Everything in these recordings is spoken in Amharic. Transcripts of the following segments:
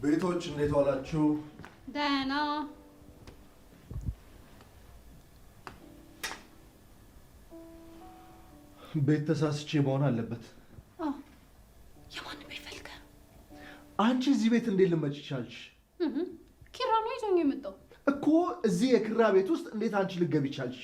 ቤቶች እንዴት ዋላችሁ? ደህና። ቤት ተሳስቼ መሆን አለበት። የማን ቤት ፈልገህ? አንቺ እዚህ ቤት እንዴት ልመጪ ቻልሽ? ኪራ ነው ይዞኝ የመጣው እኮ። እዚህ የኪራ ቤት ውስጥ እንዴት አንቺ ልትገቢ ቻልሽ?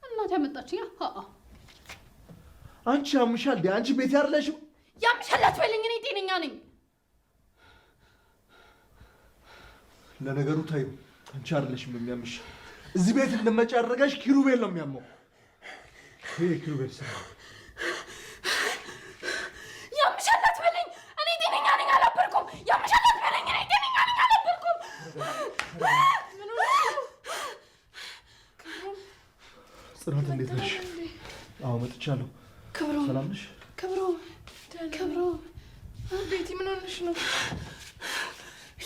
እናት ያመጣችኝ። አንቺ ያምሻል እንዴ? አንቺ ቤት ያርለሽም? ያምሻል አትበለኝ፣ እኔ ጤነኛ ነኝ። ለነገሩ ታዩ፣ አንቺ አይደለሽም የሚያምሽ። እዚህ ቤት እንድትመጪ ያደረገሽ ኪሩቤል ነው የሚያመው። ይሄ ኪሩቤል ስራ። ያምሻል አትበለኝ፣ እኔ ጤነኛ ነኝ አልነበርኩም። ያምሻል አትበለኝ፣ እኔ ጤነኛ ነኝ አልነበርኩም። ምን ሆነሽ? ጽናት እንዴት ነሽ? አዎ መጥቻለሁ። ክብሮ ሰላም ነሽ? ክብሮ ቤቲ ምን ሆነሽ ነው?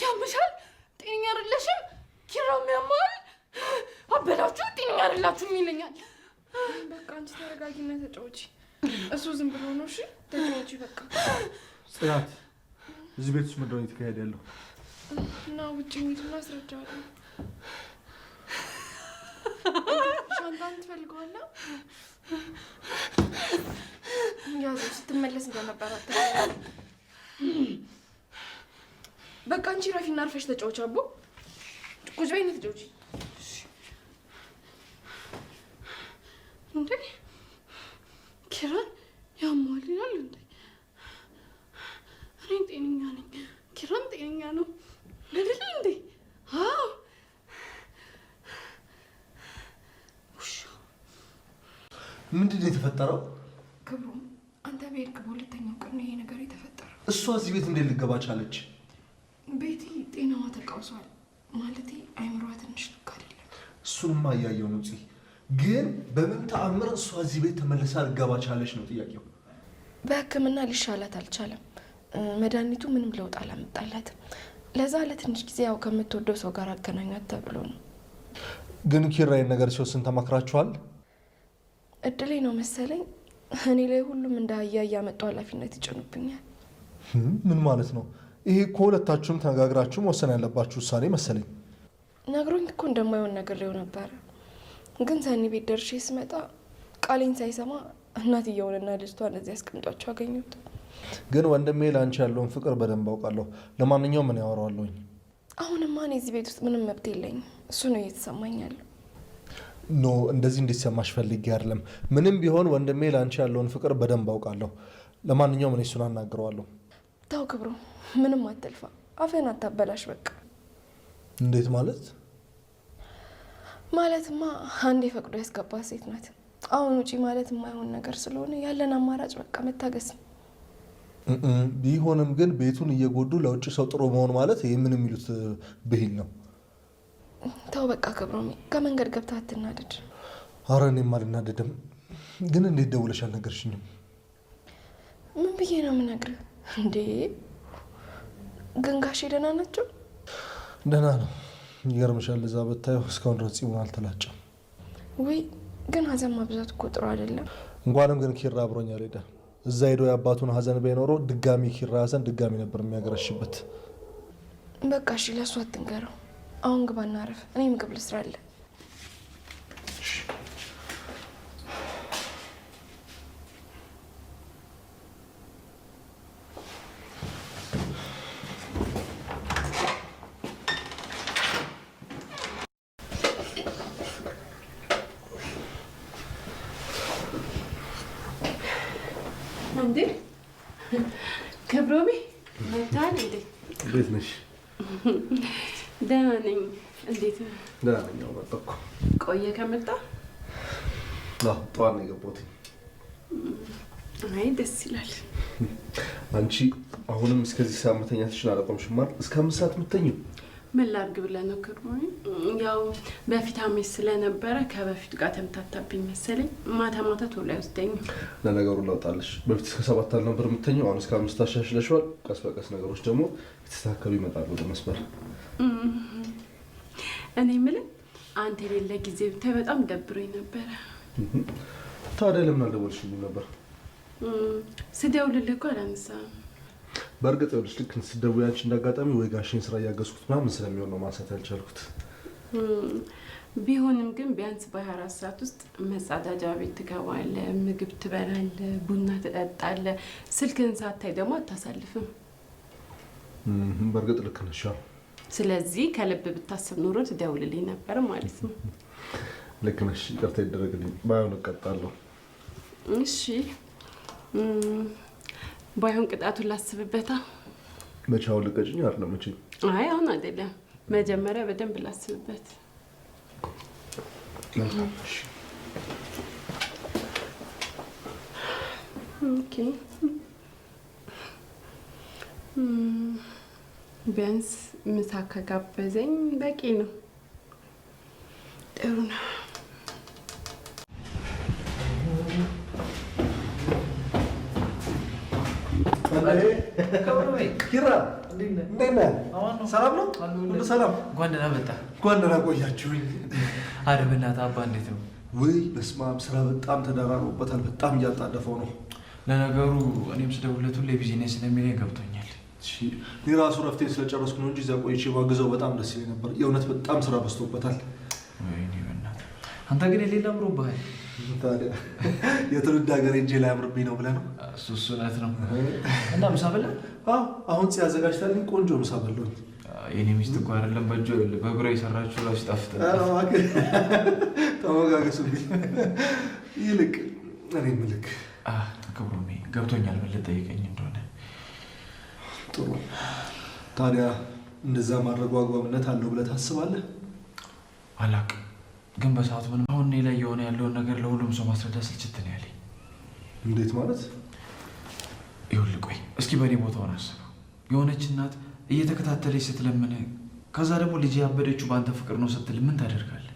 ያምሻል? ጤነኛ አይደለሽም? ኪራም ያማል። አበላችሁ ጤነኛ አይደላችሁም ይለኛል። በቃ አንቺ ተረጋጊና ተጫወቺ። እሱ ዝም ብሎ ነው። እሺ ተጫወቺ በቃ። ጽናት እዚህ ቤት ውስጥ ምንድን ነው የተካሄደ ያለው? እና ውጭ እንሂድና አስረዳዋለሁ። ሻንጣን ትፈልገዋለህ? ያዘው ስትመለስ እንደነበረ በቃ አንቺ ረፊና አርፈሽ ተጫወች። አቦ ቁጭ በይና ተጫወቺ። እንዴ ኪራን ያማል ይላል እንዴ? እኔ ጤነኛ ነኝ፣ ኪራን ጤነኛ ነው አይደል እንዴ? አዎ ምንድን ነው የተፈጠረው? ክብሩ አንተ በሄድክ በሁለተኛው ቀን ይሄ ነገር የተፈጠረው። እሷ እዚህ ቤት እንዴት ልትገባ ቻለች? ቤቲ ጤናዋ ተቃውሷል። ማለቴ አይምሯ ትንሽ ልክ አይደለም። እሱንማ እያየው ነው። ግን በምን ተአምር እሷ እዚህ ቤት ተመልሳ ልትገባ ቻለች ነው ጥያቄው። በሕክምና ሊሻላት አልቻለም። መድኃኒቱ ምንም ለውጥ አላመጣላትም። ለዛ ለትንሽ ጊዜ ያው ከምትወደው ሰው ጋር አገናኛት ተብሎ ነው። ግን ኪራይን ነገር ሲወስን ተማክራችኋል? እድሌ ነው መሰለኝ። እኔ ላይ ሁሉም እንደ አህያ እያመጡ ኃላፊነት ይጭኑብኛል። ምን ማለት ነው ይሄ? እኮ ሁለታችሁም ተነጋግራችሁ መወሰን ያለባችሁ ውሳኔ መሰለኝ። ነግሮኝ እኮ እንደማይሆን ነግሬው ነበረ። ግን ሰኒ ቤት ደርሼ ስመጣ ቃሌን ሳይሰማ እናትየውንና ልጅቷ እንደዚህ ያስቀምጧቸው አገኘሁት። ግን ወንድሜ ለአንቺ ያለውን ፍቅር በደንብ አውቃለሁ። ለማንኛውም ምን ያወራዋለሁኝ? አሁንማ እኔ እዚህ ቤት ውስጥ ምንም መብት የለኝም። እሱ ነው እየተሰማኝ ያለው። ኖ እንደዚህ እንዲሰማሽ ፈልጌ አይደለም። ምንም ቢሆን ወንድሜ ለአንቺ ያለውን ፍቅር በደንብ አውቃለሁ። ለማንኛውም እኔ እሱን አናግረዋለሁ። ታው ክብሩ፣ ምንም አትልፋ፣ አፈን አታበላሽ። በቃ እንዴት ማለት? ማለትማ አንዴ ፈቅዶ ያስገባት ሴት ናት። አሁን ውጪ ማለት የማይሆን ነገር ስለሆነ ያለን አማራጭ በቃ መታገስ ነው። ቢሆንም ግን ቤቱን እየጎዱ ለውጭ ሰው ጥሩ መሆን ማለት ይህ ምን የሚሉት ብሂል ነው? ተው በቃ ክብሮሜ፣ ከመንገድ ገብታ አትናደድ። አረ እኔም አልናደድም። ግን እንዴት ደውለሽ አልነገርሽኝም? ምን ብዬ ነው የምነግርህ እንዴ? ግን ጋሼ ደህና ናቸው? ደህና ነው። ይገርምሻል፣ እዛ ብታየው እስካሁን ድረስ ፂሙን አልተላጨም። ወይ ግን ሀዘን ማብዛት እኮ ጥሩ አይደለም። እንኳንም ግን ኪራ አብሮኝ አልሄደ። እዛ ሄዶ የአባቱን ሀዘን ባይኖረው ድጋሚ ኪራ ሀዘን ድጋሚ ነበር የሚያገረሽበት። በቃ እሺ፣ ለእሱ አትንገረው። አሁን ግባ እናረፍ። እኔ ምግብ ልስራለሁ። እንዴ ክብሮሜ መጣን እንዴ? እንዴት ነሽ? ደህና ነኝ። እንዴት ነህ? ደህና ነኝ። መጣሁ እኮ። ቆየ ከመጣ? አዎ ጠዋት ነው የገባሁት። አይ ደስ ይላል። አንቺ አሁንም እስከዚህ ሰዓት መተኛትሽን አላቆምሽም አይደል? እስከ 5 ሰዓት የምትተኚው? ምን ላድርግ ብለህ ነው ክብሮሜ? ያው በፊት አመሽ ስለነበረ ከበፊቱ ጋር ተምታታብኝ መሰለኝ። ማታ ማታ ቶሎ አይወስደኝም። ለነገሩ ለውጣለሽ። በፊት እስከ 7 አልነበር የምትተኚው፣ አሁን እስከ 5 አሻሽለሽዋል። ቀስ በቀስ ነገሮች ደግሞ የተስተካከሉ ይመጣሉ ወደ መስመር። እኔ የምልህ አንተ የሌለ ጊዜ ብታይ በጣም ደብሮኝ ነበረ። ታዲያ ለምን አልደወልሽልኝም ነበር? ስደውልልህ እኮ አላነሳህም። በእርግጥ ይኸውልሽ ልክ ስትደውይ አንቺ እንዳጋጣሚ ወይ ጋሽን ስራ እያገዝኩት ምናምን ስለሚሆን ነው ማንሳት ያልቻልኩት። ቢሆንም ግን ቢያንስ በ24 ሰዓት ውስጥ መጸዳጃ ቤት ትገባለህ፣ ምግብ ትበላለህ፣ ቡና ትጠጣለህ። ስልክህን ሳታይ ደግሞ አታሳልፍም። በእርግጥ ልክ ነሽ። ስለዚህ ከልብ ብታስብ ኖሮ ትደውልልኝ ነበር ማለት ነው። ልክ ነሽ። ይቅርታ ይደረግልኝ። ባይሆን እቀጣለሁ። እሺ ባይሆን ቅጣቱን ላስብበታ። መቼ አሁን ልቀጭኝ? አይደለም መቼ? አይ አሁን አይደለም፣ መጀመሪያ በደንብ ላስብበት። ኦኬ ቢያንስ ምሳ ከጋበዘኝ በቂ ነው። ጥሩ ነው። ኪራ እንዴት ነህ? ሰላም ነው? ሁሉ ሰላም? እንኳን ደህና መጣ። እንኳን ደህና ቆያችሁኝ። ኧረ በእናትህ አባ እንዴት ነው? ውይ በስመ አብ፣ ስራ በጣም ተደራርቦበታል። በጣም እያጣደፈው ነው። ለነገሩ እኔም ስደውልለት ሁሌ ቢዚ ነኝ ስለሚለኝ ገብቶኛል። እኔ ራሱ ረፍቴን ስለጨረስኩ ነው እንጂ እዚያ ቆይቼ ባግዘው በጣም ደስ ይለኝ ነበር። የእውነት በጣም ስራ በዝቶበታል። ወይኔ በእናትህ አንተ ግን የሌላ አምሮብሃል። ታዲያ የትውልድ ሀገር እንጂ ላይ አምርብኝ ነው ብለህ ነው? እሱ እውነት ነው። እና ምሳ በላ? አሁን ሲያዘጋጅታልኝ ቆንጆ ምሳ በላሁኝ። የኔ ሚስት እኮ አይደለም በእግሯ የሰራችሁ እራሱ ይጣፍጣል። ተመጋገሱብኝ። ይልቅ እኔ ምልክ ክብሩሜ ገብቶኛል። ምን ልጠይቀኝ እንደሆነ? ጥሩ። ታዲያ እንደዛ ማድረጉ አግባብነት አለው ብለህ ታስባለህ? አላውቅም፣ ግን በሰዓቱ ምንም አሁን እኔ ላይ የሆነ ያለውን ነገር ለሁሉም ሰው ማስረዳት ስልችት ነው ያለኝ። እንዴት ማለት? ይኸውልህ ቆይ እስኪ በእኔ ቦታውን አስበው። የሆነች እናት እየተከታተለች ስትለምን፣ ከዛ ደግሞ ልጅ ያበደችው በአንተ ፍቅር ነው ስትል ምን ታደርጋለህ?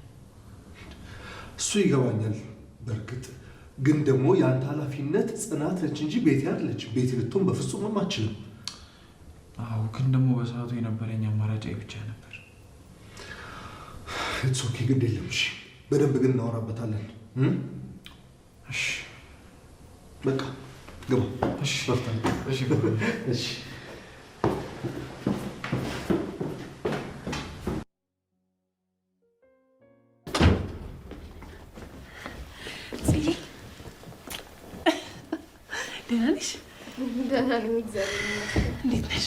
እሱ ይገባኛል። በእርግጥ ግን ደግሞ የአንተ ኃላፊነት ጽናት ነች እንጂ ቤቴ አይደለች። ቤቴ ልትሆን በፍጹም አትችልም። አዎ፣ ግን ደግሞ በሰዓቱ የነበረኝ አማራጭ ብቻ ነበር። ኢትስ ኦኬ፣ ግድ የለም። እሺ፣ በደንብ ግን እናወራበታለን። እሺ፣ በቃ ግባ። እሺ፣ እሺ፣ እሺ። ደህና ነሽ? ደህና ነኝ፣ እግዚአብሔር ይመስገን። እንዴት ነሽ?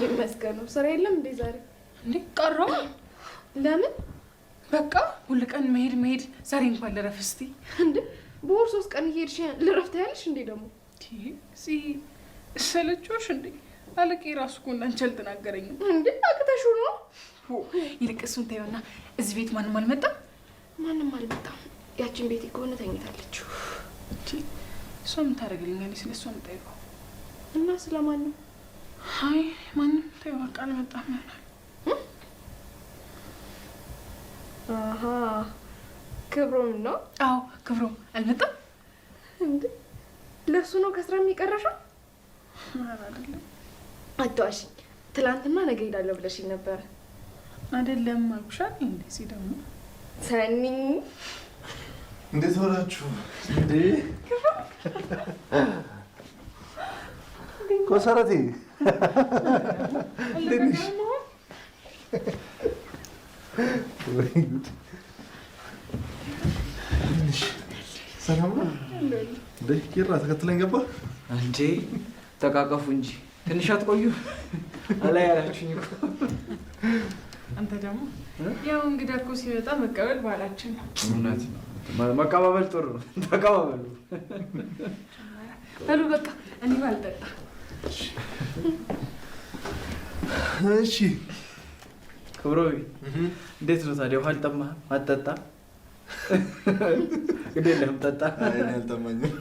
ይመስገን ነው። ስራ የለም እንዴ ዛሬ? እንዴ ቀረው? ለምን? በቃ ሁሉ ቀን መሄድ፣ ዛሬ እንኳን ልረፍ እስቲ። እንዴ በወር 3 ቀን እየሄድሽ ልረፍት ያለሽ እንዴ? ደግሞ ሰለቾሽ እንዴ? አለቄ ራሱ እኮ እንዳንቺ አልተናገረኝም። እንዴ አቅተሽው ነው? ይልቅ እሱን ተይውና እዚህ ቤት ማንም አልመጣም? ማንም አልመጣም። ያችን ቤት ከሆነ ተኝታለች። እሷ ምን ታደርግልኛለች? ስለ እሷ የምጠይቀው እና ስለማን ነው? አይ ማንም ተይው፣ በቃ አልመጣም ይሆናል። አሃ ክብሮም ነው? አዎ ክብሮም አልመጣም። እንዴ ለሱ ነው ከስራ የሚቀረሽው? አይደለም። አትዋሽኝ። ትላንትና ነገ ሄዳለሁ ብለሽኝ ነበር። አይደለም አልኩሻል። እንደዚህ ደግሞ ሰኒ እንዴት ሆናችሁ? እንዴ ኮሰረቴ ለምሽ ሰላም ነው እንዴ? ኪራ ተከትለኝ ገባ እንዴ? ተቃቀፉ እንጂ ትንሽ አትቆዩ? አላይ ያላችሁኝ እኮ። አንተ ደግሞ ያው እንግዳ እኮ ሲመጣ መቀበል ባህላችን ነው። እውነት ነው። መቀባበል ጥሩ ነው። ተቀባበሉ። በሉ በቃ እኔ ባልጠጣ። እሺ ክብሮዊ እንዴት ነው ታዲያ? ውሃ አልጠማህም? አትጠጣም? ግድ የለህም ጠጣ። አይ አልጠማኝም።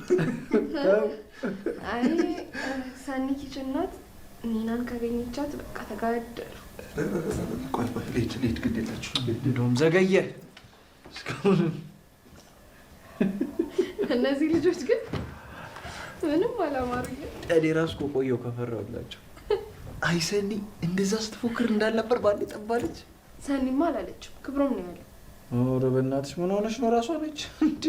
አይ ሰኒ ኪችን ናት። ኒናን ካገኘቻት በቃ ተጋደሉ። ቆይ ልሂድ፣ ግድ የላችሁም። እንደውም ዘገየ እስካሁን። እነዚህ ልጆች ግን ምንም አላማሩኝ። እኔ እራሱ እኮ ቆየሁ ከፈራሁላቸው። አይ ሰኒ እንደዛ ስትፎክር እንዳልነበር ባንዴ ጠባለች። ሰኒማ አላለችም፣ ክብሮም ነው ያለው። ኧረ በእናትሽ ምን ሆነሽ ነው? እራሷ ነች እንዴ?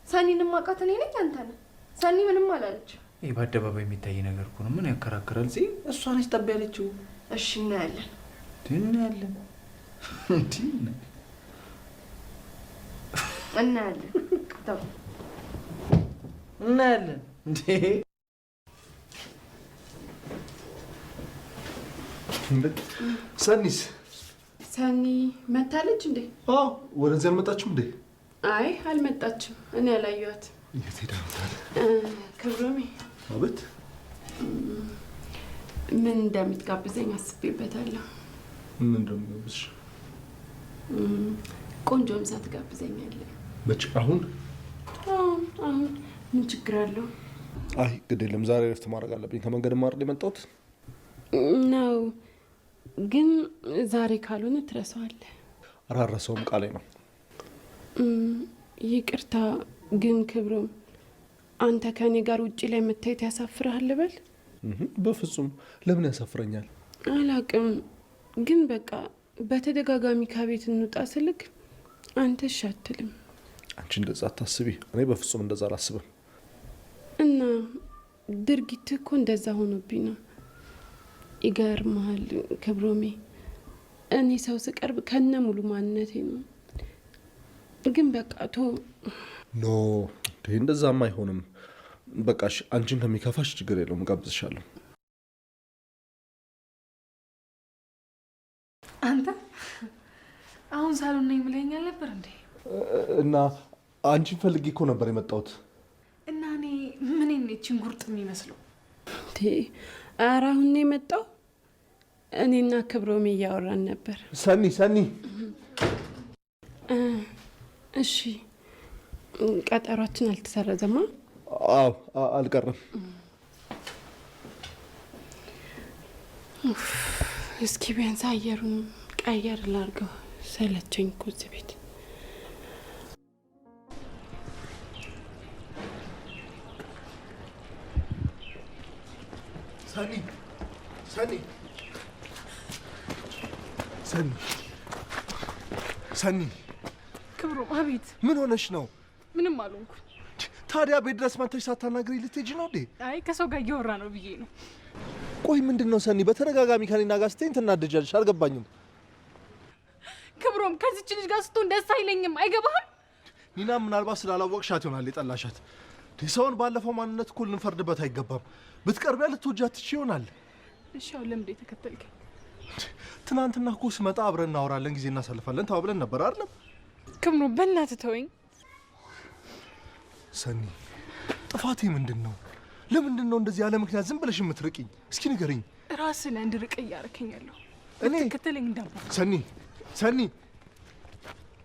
ሰኒንም አውቃት እኔ ነኝ አንተ ነህ። ሰኒ ምንም አላለችም። ይሄ በአደባባይ የሚታይ ነገር እኮ ነው። ምን ያከራከራል? እዚህ እሷ ነች ጠብ ያለችው። እሺ እናያለን። እናያለን እንዴ ሰኒስ? ሰኒ መታለች እንዴ? አዎ። ወደዚህ አልመጣችም እንዴ? አይ አልመጣችም። እኔ አላየኋት። የት ሄዳ ነው? ክብሮሜ። አቤት። ምን እንደምትጋብዘኝ አስቤበታለሁ። ምን እንደምጋብዝሽ? ቆንጆ ምሳ ትጋብዘኛለህ? መች? አሁን? አሁን ምን ችግር አለው? አይ ግድ የለም፣ ዛሬ ረፍት ማድረግ አለብኝ። ከመንገድ ማርድ የመጣሁት ነው። ግን ዛሬ ካልሆነ ትረሳዋለህ። አራረሰውም፣ ቃሌ ነው። ይቅርታ ግን ክብሮም፣ አንተ ከኔ ጋር ውጪ ላይ መታየት ያሳፍርሃል ልበል? በፍጹም። ለምን ያሳፍረኛል? አላቅም፣ ግን በቃ በተደጋጋሚ ከቤት እንውጣ ስልክ አንተ እሺ አትልም። አንቺ እንደዛ አታስቢ። እኔ በፍጹም እንደዛ አላስብም። እና ድርጊት እኮ እንደዛ ሆኖብኝ ነው። ይገርምሃል ክብሮሜ፣ እኔ ሰው ስቀርብ ከነ ሙሉ ማንነቴ ነው። ግን በቃ ኖ እንደዛማ አይሆንም። በቃ አንቺን ከሚከፋሽ ችግር የለውም፣ እጋብዝሻለሁ። አንተ አሁን ሳሎን ነኝ ብለኸኛል ነበር እንዴ? እና አንቺን ፈልጌ እኮ ነበር የመጣሁት። እና እኔ ምን ነችን ጉርጥ የሚመስለው? ኧረ አሁን ነው የመጣው። እኔና ክብሮሜ እያወራን ነበር። ሰኒ እሺ ቀጠሯችን አልተሰረዘማ? አዎ አልቀረም። እስኪ ቢያንስ አየሩን ቀየር ላድርገው። ሰለቸኝ እኮ እዚህ ቤት። ሰኒ ክብሮም። አቤት። ምን ሆነሽ ነው? ምንም አልሆንኩ። ታዲያ ቤት ድረስ መጥተሽ ሳታናግሪ ልትሄጂ ነው እንዴ? አይ ከሰው ጋር እያወራ ነው ብዬ ነው። ቆይ ምንድን ነው ሰኒ? በተደጋጋሚ ከኔና ጋር ስትይኝ ትናደጃለሽ። አልገባኝም። ክብሮም ከዚች ልጅ ጋር ስትሆን ደስ አይለኝም። አይገባህም? ኒና ምናልባት ስላላወቅሻት ይሆናል የጠላሻት። ሰውን ባለፈው ማንነት እኮ ልንፈርድበት አይገባም። ብትቀርቢያ ልትወጃት ትችይ ይሆናል። እሺ አሁን ለምን ተከተልከኝ? ትናንትና እኮ ስመጣ አብረን እናወራለን፣ ጊዜ እናሳልፋለን ተባብለን ነበር አይደለም? ክብሮም በእናትህ ተወኝ። ሰኒ ጥፋቴ ምንድን ነው? ለምንድን ነው እንደዚህ ያለ ምክንያት ዝም ብለሽ የምትርቂኝ? እስኪ ንገሪኝ። ራስን እንድርቅ እያደረከኝ ያለው እኔ ተከተለኝ እንዳባ ሰኒ